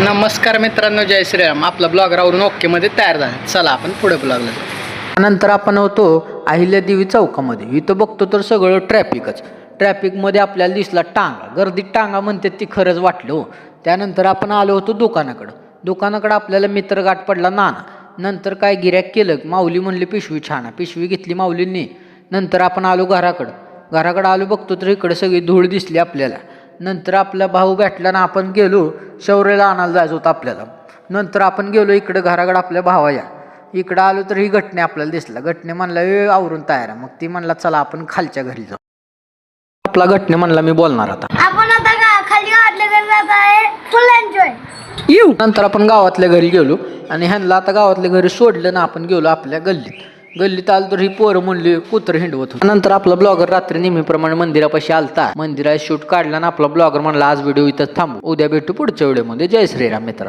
नमस्कार मित्रांनो, जय श्रीराम. आपला ब्लॉगरावरून ओके मध्ये तयार झाला. चला आपण पुढे ब्लॉगला. नंतर आपण होतो अहिल्यादेवी चौकामध्ये. इथं बघतो तर सगळं ट्रॅफिकमध्ये आपल्याला दिसला टांगा. गर्दीत टांगा म्हणते ती खरंच वाटलं हो. त्यानंतर आपण आलो होतो दुकानाकडं आपल्याला मित्रगाठ पडला नाना. नंतर काय गिऱ्हाईक केलं, माऊली म्हणली पिशवी छान, पिशवी घेतली माऊलींनी. नंतर आपण आलो घराकडं आलो, बघतो तर इकडे सगळी धूळ दिसली आपल्याला. नंतर आपला भाऊ भेटला ना, आपण गेलो शौर्याला आणायला जायचं होतं आपल्याला. नंतर आपण गेलो इकडं घराकडं आपल्या भावाच्या. इकडं आलो तर ही घटने आपल्याला दिसला. घटने म्हणला आवरून तयार आहे. मग ती म्हणला चला आपण खालच्या घरी जाऊ. आपला घटने म्हणला मी बोलणार आता. आपण आता खाली गावातल्या घरी जात आहे, फुल एन्जॉय. येऊ. नंतर आपण गावातल्या घरी गेलो आणि ह्यांना आता गावातल्या घरी सोडलं ना, आपण गेलो आपल्या गल्लीत आलो तर ही पोरं म्हणली कुत्र हिंडवत होती. नंतर आपला ब्लॉगर रात्री नेहमीप्रमाणे मंदिरापाशी आलता. मंदिरात शूट काढला ना आपला ब्लॉगर म्हणला आज व्हिडिओ इथंच थांबू, उद्या भेटू पुढच्या व्हिडिओमध्ये. जय श्रीराम मित्र.